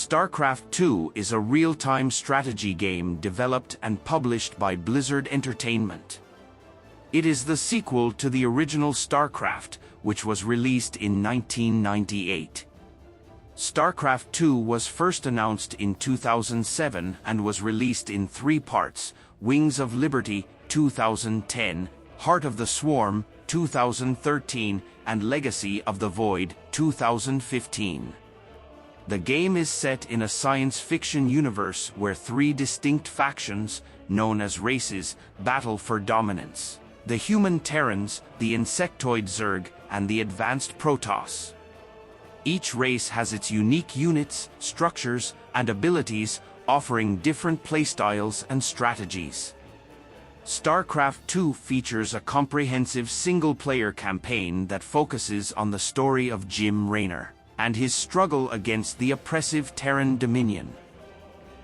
Starcraft II is a real-time strategy game developed and published by Blizzard Entertainment. It is the sequel to the original Starcraft, which was released in 1998. Starcraft II was first announced in 2007 and was released in 3 parts: Wings of Liberty, 2010, Heart of the Swarm, 2013, and Legacy of the Void, 2015. The game is set in a science fiction universe where 3 distinct factions, known as races, battle for dominance: the human Terrans, the insectoid Zerg, and the advanced Protoss. Each race has its unique units, structures, and abilities, offering different playstyles and strategies. Starcraft II features a comprehensive single-player campaign that focuses on the story of Jim Raynor and his struggle against the oppressive Terran Dominion.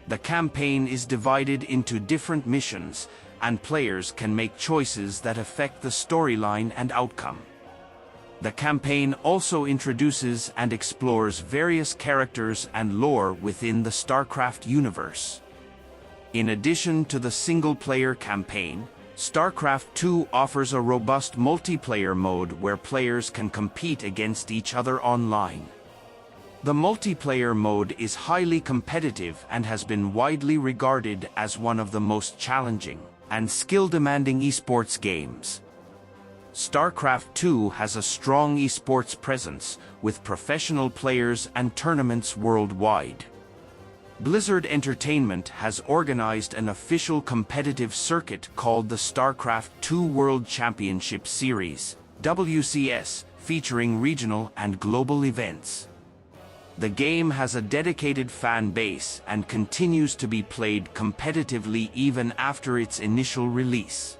The campaign is divided into different missions, and players can make choices that affect the storyline and outcome. The campaign also introduces and explores various characters and lore within the StarCraft universe. In addition to the single-player campaign, StarCraft II offers a robust multiplayer mode where players can compete against each other online. The multiplayer mode is highly competitive and has been widely regarded as one of the most challenging and skill-demanding esports games. StarCraft II has a strong esports presence, with professional players and tournaments worldwide. Blizzard Entertainment has organized an official competitive circuit called the StarCraft II World Championship Series, WCS, featuring regional and global events. The game has a dedicated fan base and continues to be played competitively even after its initial release.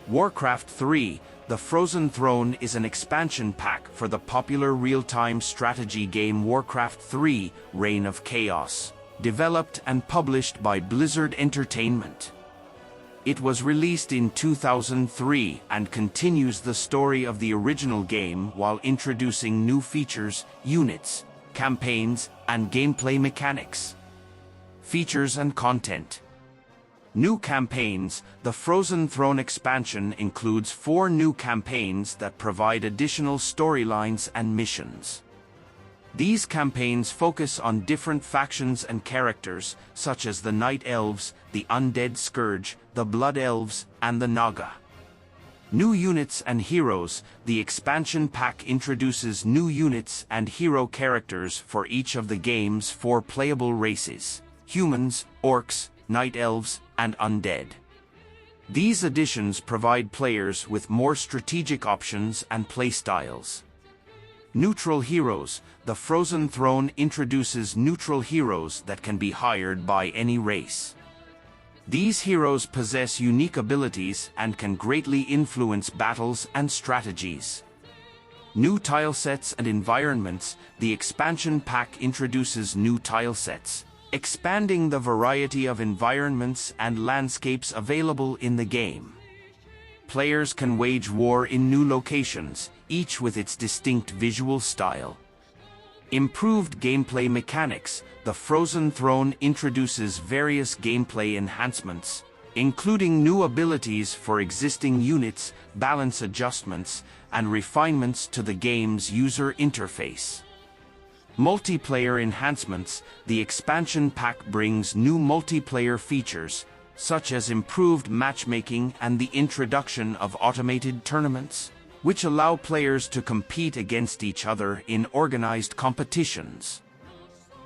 Warcraft III: The Frozen Throne is an expansion pack for the popular real-time strategy game Warcraft III: Reign of Chaos, developed and published by Blizzard Entertainment. It was released in 2003 and continues the story of the original game while introducing new features, units, campaigns, and gameplay mechanics. Features and content. New campaigns. The Frozen Throne expansion includes 4 new campaigns that provide additional storylines and missions. These campaigns focus on different factions and characters, such as the Night Elves, the Undead Scourge, the Blood Elves, and the Naga. New units and heroes. The expansion pack introduces new units and hero characters for each of the game's 4 playable races: humans, orcs, Night Elves, and Undead. These additions provide players with more strategic options and playstyles. Neutral heroes. The Frozen Throne introduces neutral heroes that can be hired by any race. These heroes possess unique abilities and can greatly influence battles and strategies. New tilesets and environments. The expansion pack introduces new tilesets, expanding the variety of environments and landscapes available in the game. Players can wage war in new locations, each with its distinct visual style. Improved gameplay mechanics. The Frozen Throne introduces various gameplay enhancements, including new abilities for existing units, balance adjustments, and refinements to the game's user interface. Multiplayer enhancements. The expansion pack brings new multiplayer features, such as improved matchmaking and the introduction of automated tournaments, which allow players to compete against each other in organized competitions.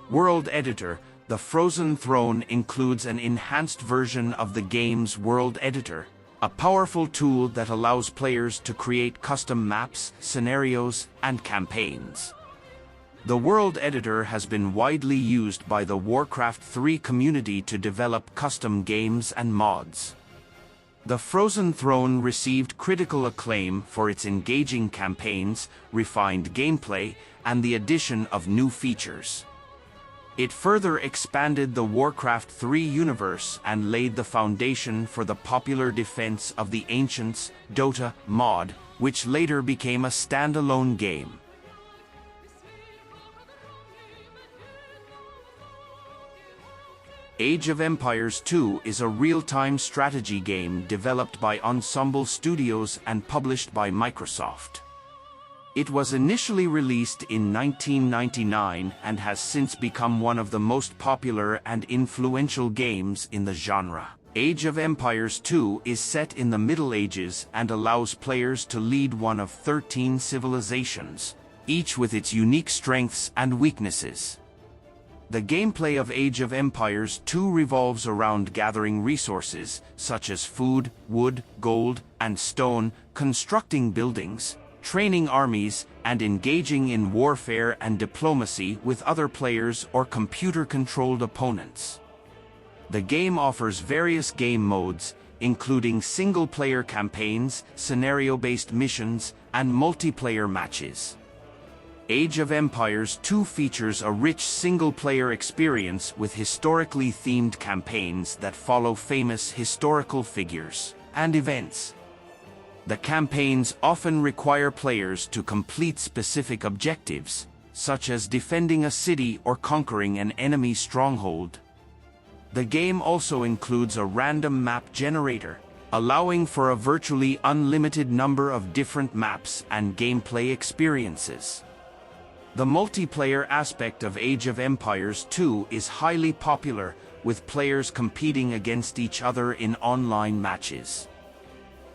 World Editor. The Frozen Throne includes an enhanced version of the game's World Editor, a powerful tool that allows players to create custom maps, scenarios, and campaigns. The World Editor has been widely used by the Warcraft III community to develop custom games and mods. The Frozen Throne received critical acclaim for its engaging campaigns, refined gameplay, and the addition of new features. It further expanded the Warcraft III universe and laid the foundation for the popular Defense of the Ancients Dota mod, which later became a standalone game. Age of Empires II is a real-time strategy game developed by Ensemble Studios and published by Microsoft. It was initially released in 1999 and has since become one of the most popular and influential games in the genre. Age of Empires II is set in the Middle Ages and allows players to lead one of 13 civilizations, each with its unique strengths and weaknesses. The gameplay of Age of Empires II revolves around gathering resources, such as food, wood, gold, and stone, constructing buildings, training armies, and engaging in warfare and diplomacy with other players or computer-controlled opponents. The game offers various game modes, including single-player campaigns, scenario-based missions, and multiplayer matches. Age of Empires II features a rich single-player experience with historically themed campaigns that follow famous historical figures and events. The campaigns often require players to complete specific objectives, such as defending a city or conquering an enemy stronghold. The game also includes a random map generator, allowing for a virtually unlimited number of different maps and gameplay experiences. The multiplayer aspect of Age of Empires II is highly popular, with players competing against each other in online matches.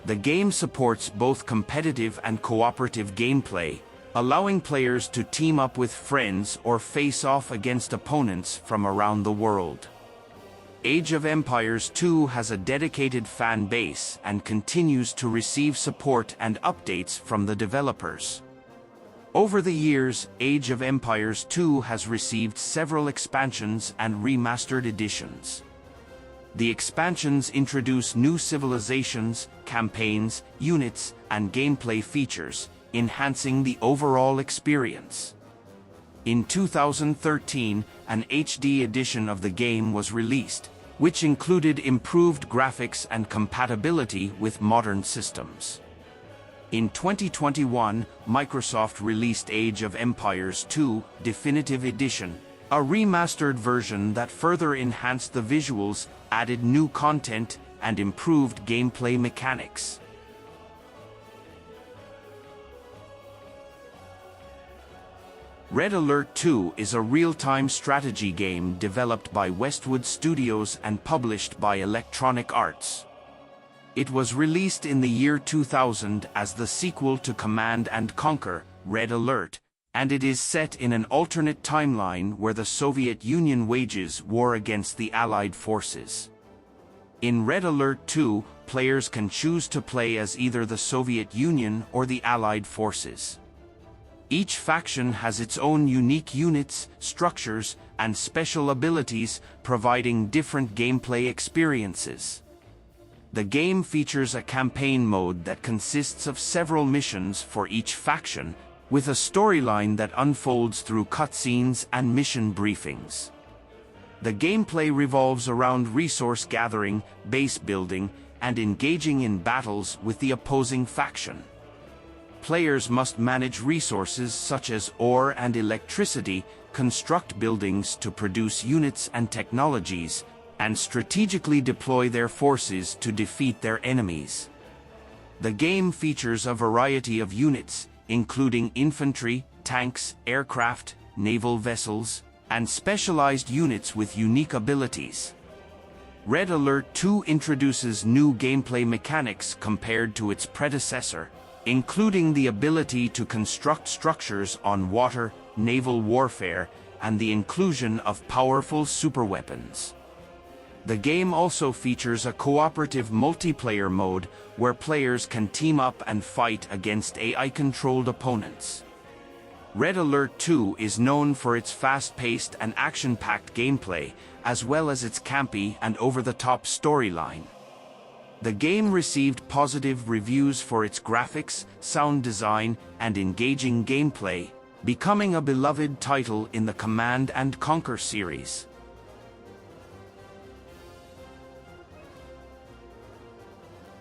The game supports both competitive and cooperative gameplay, allowing players to team up with friends or face off against opponents from around the world. Age of Empires II has a dedicated fan base and continues to receive support and updates from the developers. Over the years, Age of Empires II has received several expansions and remastered editions. The expansions introduce new civilizations, campaigns, units, and gameplay features, enhancing the overall experience. In 2013, an HD edition of the game was released, which included improved graphics and compatibility with modern systems. In 2021, Microsoft released Age of Empires II Definitive Edition, a remastered version that further enhanced the visuals, added new content, and improved gameplay mechanics. Red Alert 2 is a real-time strategy game developed by Westwood Studios and published by Electronic Arts. It was released in the year 2000 as the sequel to Command & Conquer: Red Alert, and it is set in an alternate timeline where the Soviet Union wages war against the Allied forces. In Red Alert 2, players can choose to play as either the Soviet Union or the Allied forces. Each faction has its own unique units, structures, and special abilities, providing different gameplay experiences. The game features a campaign mode that consists of several missions for each faction, with a storyline that unfolds through cutscenes and mission briefings. The gameplay revolves around resource gathering, base building, and engaging in battles with the opposing faction. Players must manage resources such as ore and electricity, construct buildings to produce units and technologies, and strategically deploy their forces to defeat their enemies. The game features a variety of units, including infantry, tanks, aircraft, naval vessels, and specialized units with unique abilities. Red Alert 2 introduces new gameplay mechanics compared to its predecessor, including the ability to construct structures on water, naval warfare, and the inclusion of powerful superweapons. The game also features a cooperative multiplayer mode where players can team up and fight against AI-controlled opponents. Red Alert 2 is known for its fast-paced and action-packed gameplay, as well as its campy and over-the-top storyline. The game received positive reviews for its graphics, sound design, and engaging gameplay, becoming a beloved title in the Command & Conquer series.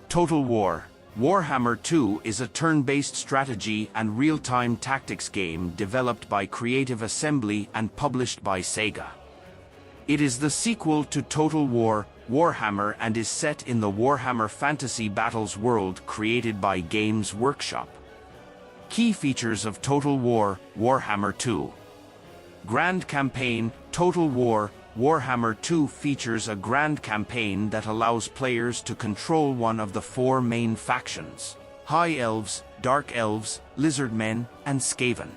Total War. Warhammer 2 is a turn-based strategy and real-time tactics game developed by Creative Assembly and published by Sega. It is the sequel to Total War Warhammer and is set in the Warhammer Fantasy Battles world created by Games Workshop. Key features of Total War Warhammer 2. Grand Campaign. Total War Warhammer 2 features a grand campaign that allows players to control one of the four main factions: High Elves, Dark Elves, Lizardmen, and Skaven.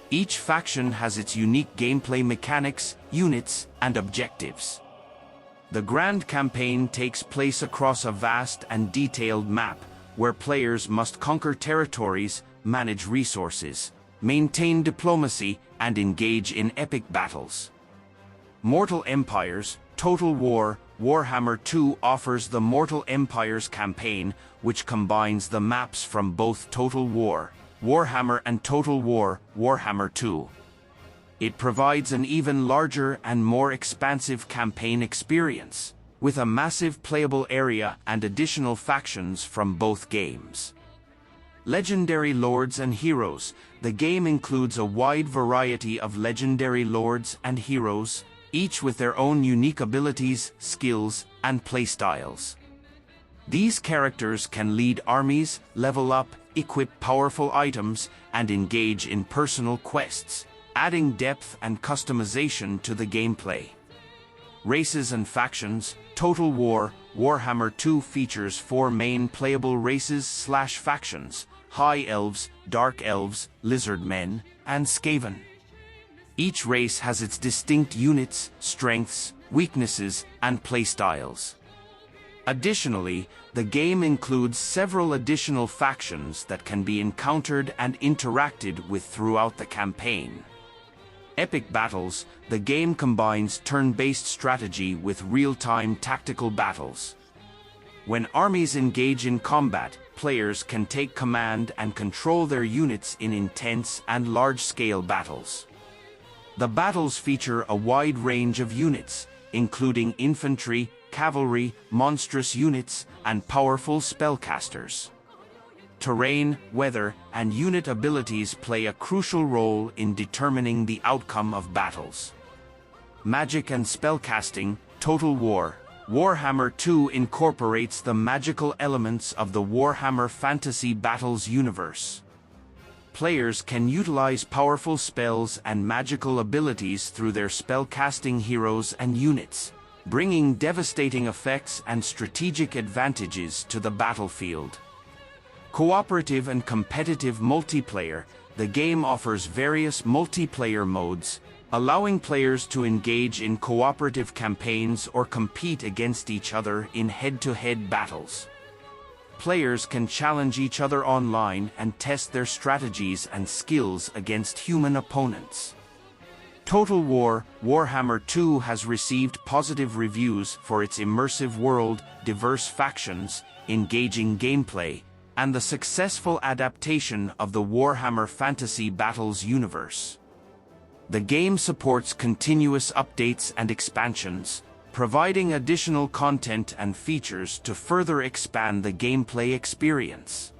Each faction has its unique gameplay mechanics, units, and objectives. The grand campaign takes place across a vast and detailed map, where players must conquer territories, manage resources, maintain diplomacy, and engage in epic battles. Mortal Empires. Total War Warhammer 2 offers the Mortal Empires campaign, which combines the maps from both Total War Warhammer and Total War Warhammer 2. It provides an even larger and more expansive campaign experience, with a massive playable area and additional factions from both games. Legendary Lords and Heroes. The game includes a wide variety of legendary lords and heroes, each with their own unique abilities, skills, and playstyles. These characters can lead armies, level up, equip powerful items, and engage in personal quests, adding depth and customization to the gameplay. Races and factions. Total War Warhammer 2 features four main playable races/factions: High Elves, Dark Elves, Lizardmen, and Skaven. Each race has its distinct units, strengths, weaknesses, and playstyles. Additionally, the game includes several additional factions that can be encountered and interacted with throughout the campaign. Epic Battles. The game combines turn-based strategy with real-time tactical battles. When armies engage in combat, players can take command and control their units in intense and large-scale battles. The battles feature a wide range of units, including infantry, cavalry, monstrous units, and powerful spellcasters. Terrain, weather, and unit abilities play a crucial role in determining the outcome of battles. Magic and spellcasting. Total War Warhammer 2 incorporates the magical elements of the Warhammer Fantasy Battles universe. Players can utilize powerful spells and magical abilities through their spellcasting heroes and units, bringing devastating effects and strategic advantages to the battlefield. Cooperative and competitive multiplayer. The game offers various multiplayer modes, allowing players to engage in cooperative campaigns or compete against each other in head-to-head battles. Players can challenge each other online and test their strategies and skills against human opponents. Total War Warhammer 2 has received positive reviews for its immersive world, diverse factions, engaging gameplay, and the successful adaptation of the Warhammer Fantasy Battles universe. The game supports continuous updates and expansions, providing additional content and features to further expand the gameplay experience.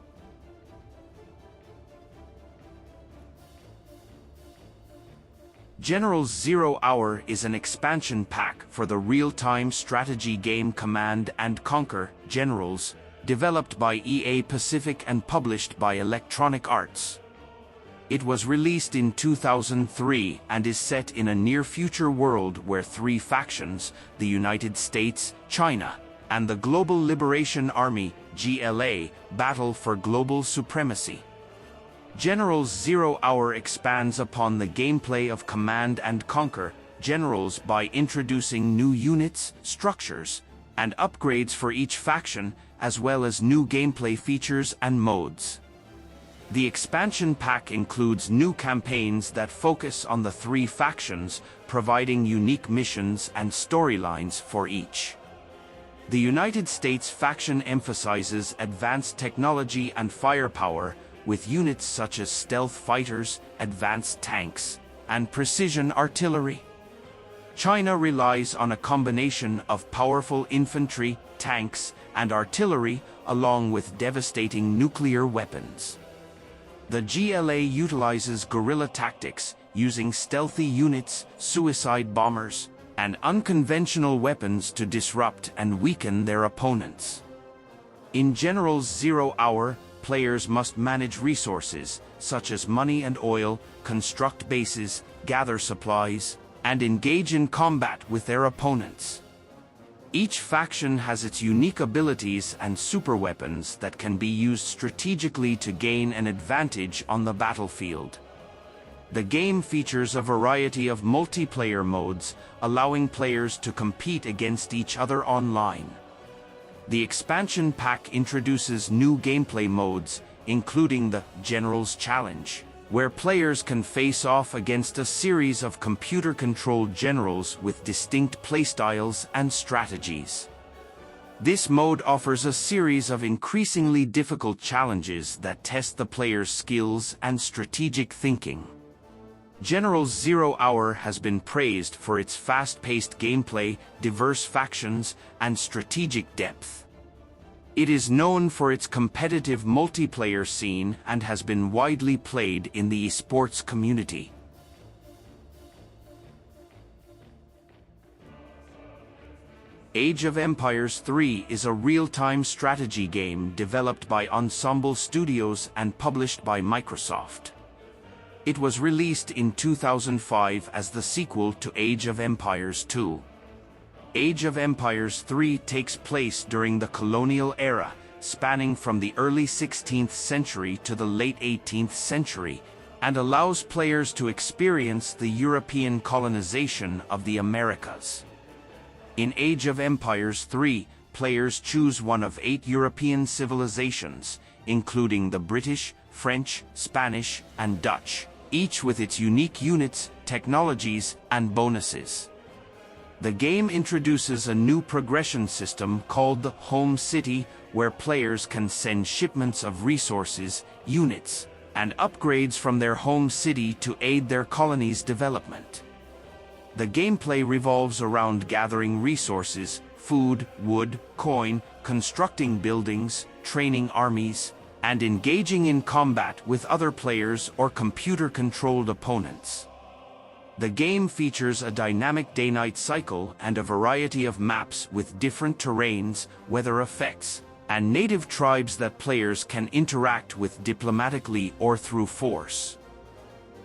General's Zero Hour is an expansion pack for the real-time strategy game Command & Conquer: Generals, developed by EA Pacific and published by Electronic Arts. It was released in 2003 and is set in a near-future world where three factions, the United States, China, and the Global Liberation Army, GLA, battle for global supremacy. General's Zero Hour expands upon the gameplay of Command & Conquer: Generals by introducing new units, structures, and upgrades for each faction, as well as new gameplay features and modes. The expansion pack includes new campaigns that focus on the three factions, providing unique missions and storylines for each. The United States faction emphasizes advanced technology and firepower, with units such as stealth fighters, advanced tanks, and precision artillery. China relies on a combination of powerful infantry, tanks, and artillery, along with devastating nuclear weapons. The GLA utilizes guerrilla tactics, using stealthy units, suicide bombers, and unconventional weapons to disrupt and weaken their opponents. In General's Zero Hour, players must manage resources, such as money and oil, construct bases, gather supplies, and engage in combat with their opponents. Each faction has its unique abilities and superweapons that can be used strategically to gain an advantage on the battlefield. The game features a variety of multiplayer modes, allowing players to compete against each other online. The expansion pack introduces new gameplay modes, including the General's Challenge, where players can face off against a series of computer-controlled generals with distinct playstyles and strategies. This mode offers a series of increasingly difficult challenges that test the player's skills and strategic thinking. General's Zero Hour has been praised for its fast-paced gameplay, diverse factions, and strategic depth. It is known for its competitive multiplayer scene and has been widely played in the esports community. Age of Empires III is a real-time strategy game developed by Ensemble Studios and published by Microsoft. It was released in 2005 as the sequel to Age of Empires II. Age of Empires III takes place during the colonial era, spanning from the early 16th century to the late 18th century, and allows players to experience the European colonization of the Americas. In Age of Empires III, players choose one of 8 European civilizations, including the British, French, Spanish, and Dutch, each with its unique units, technologies, and bonuses. The game introduces a new progression system called the Home City, where players can send shipments of resources, units, and upgrades from their home city to aid their colony's development. The gameplay revolves around gathering resources, food, wood, coin, constructing buildings, training armies, and engaging in combat with other players or computer-controlled opponents. The game features a dynamic day-night cycle and a variety of maps with different terrains, weather effects, and native tribes that players can interact with diplomatically or through force.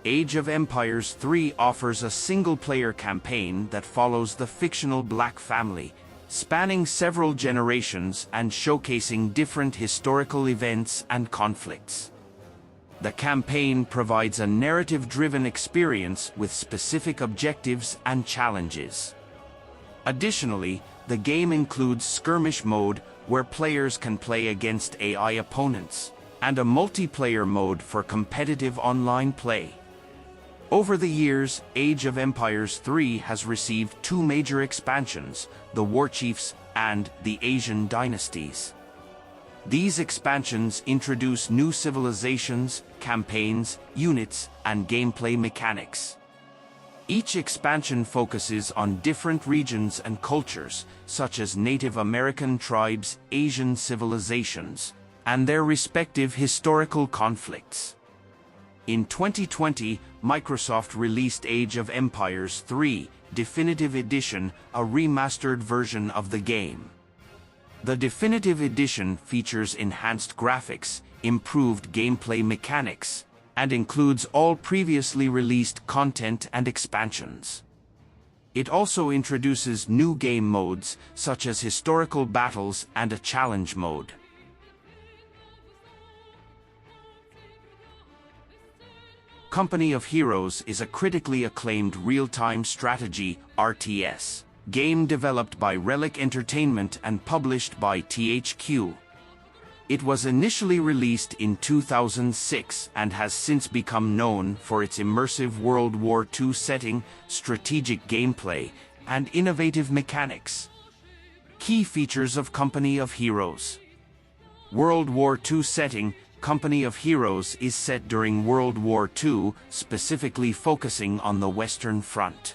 Age of Empires III offers a single-player campaign that follows the fictional Black family, spanning several generations and showcasing different historical events and conflicts. The campaign provides a narrative-driven experience with specific objectives and challenges. Additionally, the game includes skirmish mode, where players can play against AI opponents, and a multiplayer mode for competitive online play. Over the years, Age of Empires III has received 2 major expansions, the Warchiefs and the Asian Dynasties. These expansions introduce new civilizations, campaigns, units, and gameplay mechanics. Each expansion focuses on different regions and cultures, such as Native American tribes, Asian civilizations, and their respective historical conflicts. In 2020, Microsoft released Age of Empires III Definitive Edition, a remastered version of the game. The Definitive Edition features enhanced graphics, improved gameplay mechanics, and includes all previously released content and expansions. It also introduces new game modes, such as historical battles and a challenge mode. Company of Heroes is a critically acclaimed real-time strategy RTS game developed by Relic Entertainment and published by THQ. It was initially released in 2006 and has since become known for its immersive World War II setting, strategic gameplay, and innovative mechanics. Key features of Company of Heroes. World War II setting. Company of Heroes is set during World War II, specifically focusing on the Western Front.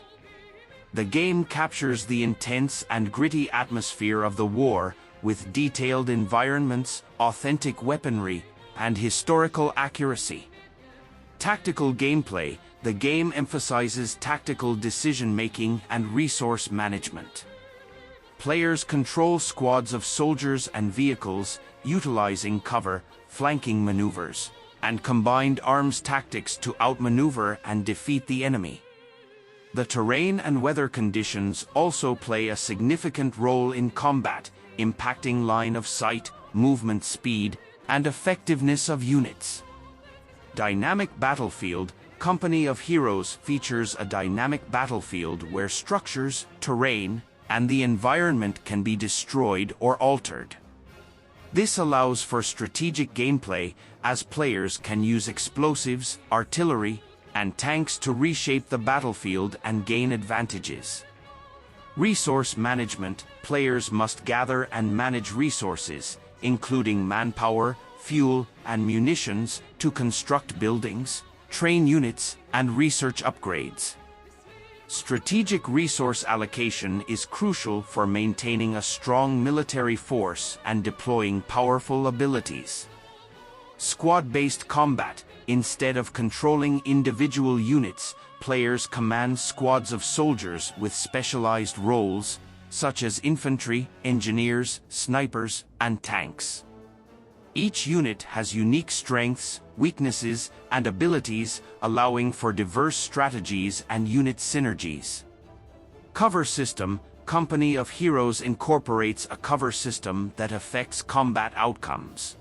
The game captures the intense and gritty atmosphere of the war, with detailed environments, authentic weaponry, and historical accuracy. Tactical gameplay: the game emphasizes tactical decision-making and resource management. Players control squads of soldiers and vehicles, utilizing cover, flanking maneuvers, and combined arms tactics to outmaneuver and defeat the enemy. The terrain and weather conditions also play a significant role in combat, impacting line of sight, movement speed, and effectiveness of units. Dynamic battlefield: Company of Heroes features a dynamic battlefield where structures, terrain, and the environment can be destroyed or altered. This allows for strategic gameplay, as players can use explosives, artillery, and tanks to reshape the battlefield and gain advantages. Resource management: players must gather and manage resources, including manpower, fuel, and munitions, to construct buildings, train units, and research upgrades. Strategic resource allocation is crucial for maintaining a strong military force and deploying powerful abilities. Squad-based combat: instead of controlling individual units, players command squads of soldiers with specialized roles, such as infantry, engineers, snipers, and tanks. Each unit has unique strengths, weaknesses, and abilities, allowing for diverse strategies and unit synergies. Cover system: Company of Heroes incorporates a cover system that affects combat outcomes.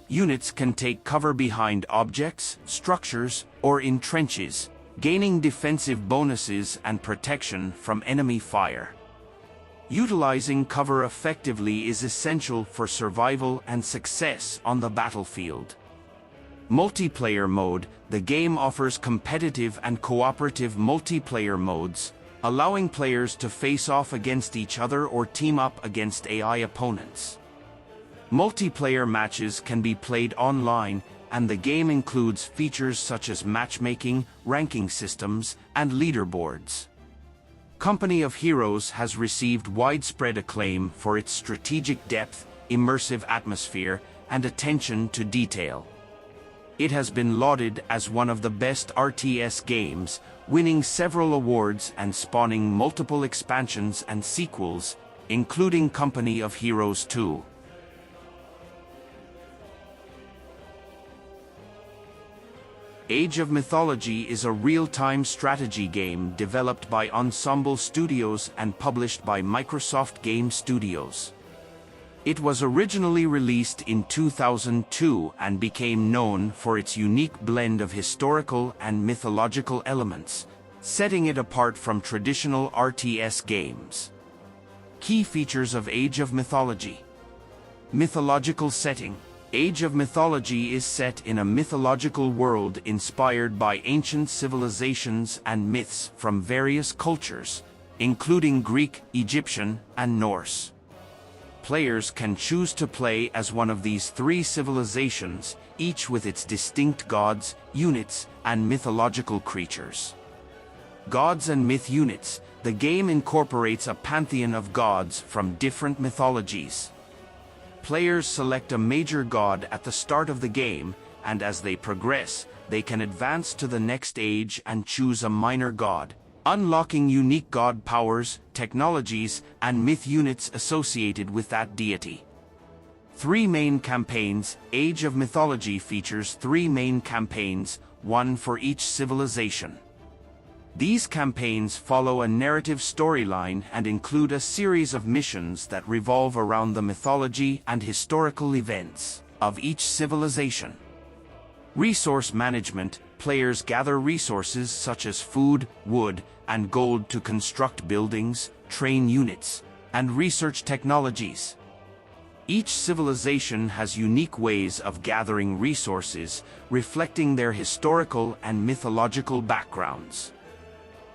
Units can take cover behind objects, structures, or in trenches, gaining defensive bonuses and protection from enemy fire. Utilizing cover effectively is essential for survival and success on the battlefield. Multiplayer mode: the game offers competitive and cooperative multiplayer modes, allowing players to face off against each other or team up against AI opponents. Multiplayer matches can be played online, and the game includes features such as matchmaking, ranking systems, and leaderboards. Company of Heroes has received widespread acclaim for its strategic depth, immersive atmosphere, and attention to detail. It has been lauded as one of the best RTS games, winning several awards and spawning multiple expansions and sequels, including Company of Heroes 2. Age of Mythology is a real-time strategy game developed by Ensemble Studios and published by Microsoft Game Studios. It was originally released in 2002 and became known for its unique blend of historical and mythological elements, setting it apart from traditional RTS games. Key features of Age of Mythology. Mythological setting. Age of Mythology is set in a mythological world inspired by ancient civilizations and myths from various cultures, including Greek, Egyptian, and Norse. Players can choose to play as one of these three civilizations, each with its distinct gods, units, and mythological creatures. Gods and myth units. The game incorporates a pantheon of gods from different mythologies. Players select a major god at the start of the game, and as they progress, they can advance to the next age and choose a minor god, unlocking unique god powers, technologies, and myth units associated with that deity. 3 main campaigns. Age of Mythology features 3 main campaigns, one for each civilization. These campaigns follow a narrative storyline and include a series of missions that revolve around the mythology and historical events of each civilization. Resource management. Players gather resources such as food, wood, and gold to construct buildings, train units, and research technologies. Each civilization has unique ways of gathering resources, reflecting their historical and mythological backgrounds.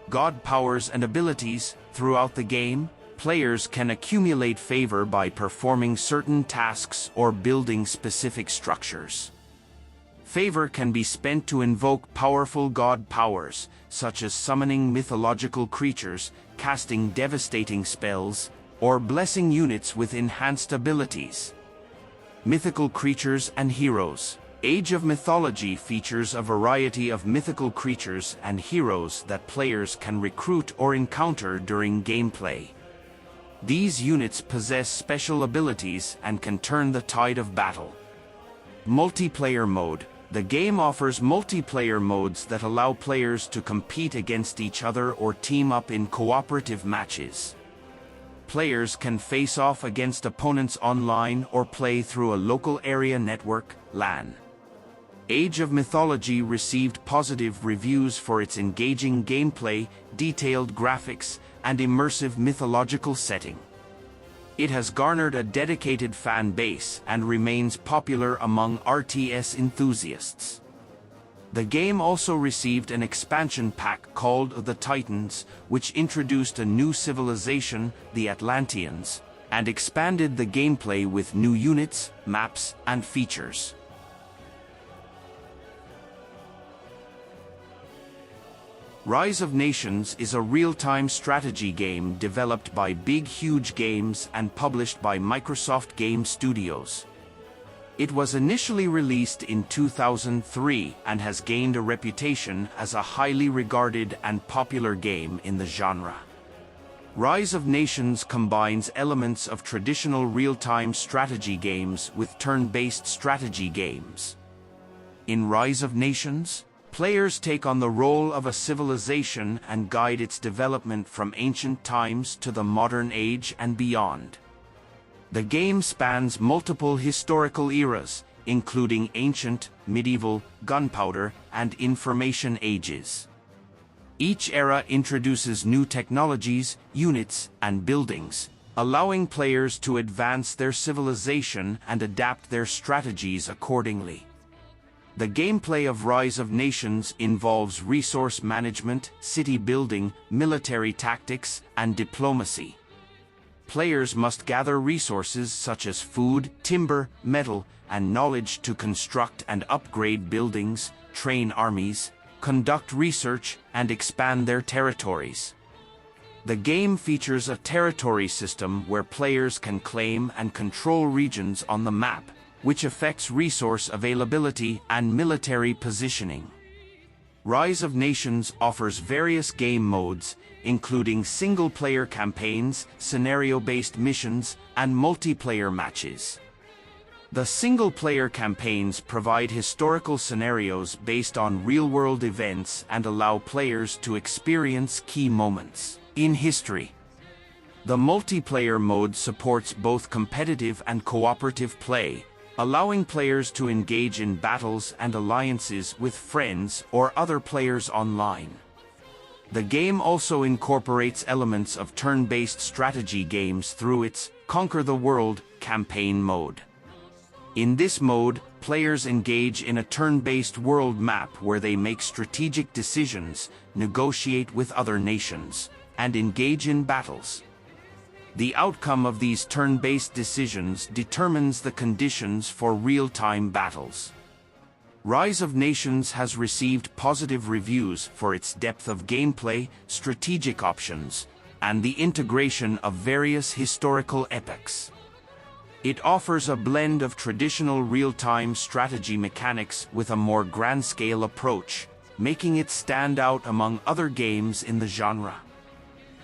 God powers and abilities. Throughout the game, players can accumulate favor by performing certain tasks or building specific structures. Favor can be spent to invoke powerful god powers, such as summoning mythological creatures, casting devastating spells, or blessing units with enhanced abilities. Mythical creatures and heroes. Age of Mythology features a variety of mythical creatures and heroes that players can recruit or encounter during gameplay. These units possess special abilities and can turn the tide of battle. Multiplayer mode. The game offers multiplayer modes that allow players to compete against each other or team up in cooperative matches. Players can face off against opponents online or play through a local area network, LAN. Age of Mythology received positive reviews for its engaging gameplay, detailed graphics, and immersive mythological setting. It has garnered a dedicated fan base and remains popular among RTS enthusiasts. The game also received an expansion pack called The Titans, which introduced a new civilization, the Atlanteans, and expanded the gameplay with new units, maps, and features. Rise of Nations is a real-time strategy game developed by Big Huge Games and published by Microsoft Game Studios. It was initially released in 2003 and has gained a reputation as a highly regarded and popular game in the genre. Rise of Nations combines elements of traditional real-time strategy games with turn-based strategy games. In Rise of Nations, players take on the role of a civilization and guide its development from ancient times to the modern age and beyond. The game spans multiple historical eras, including ancient, medieval, gunpowder, and information ages. Each era introduces new technologies, units, and buildings, allowing players to advance their civilization and adapt their strategies accordingly. The gameplay of Rise of Nations involves resource management, city building, military tactics, and diplomacy. Players must gather resources such as food, timber, metal, and knowledge to construct and upgrade buildings, train armies, conduct research, and expand their territories. The game features a territory system where players can claim and control regions on the map, which affects resource availability and military positioning. Rise of Nations offers various game modes, including single-player campaigns, scenario-based missions, and multiplayer matches. The single-player campaigns provide historical scenarios based on real-world events and allow players to experience key moments in history. The multiplayer mode supports both competitive and cooperative play, allowing players to engage in battles and alliances with friends or other players online. The game also incorporates elements of turn-based strategy games through its Conquer the World campaign mode. In this mode, players engage in a turn-based world map where they make strategic decisions, negotiate with other nations, and engage in battles. The outcome of these turn-based decisions determines the conditions for real-time battles. Rise of Nations has received positive reviews for its depth of gameplay, strategic options, and the integration of various historical epochs. It offers a blend of traditional real-time strategy mechanics with a more grand-scale approach, making it stand out among other games in the genre.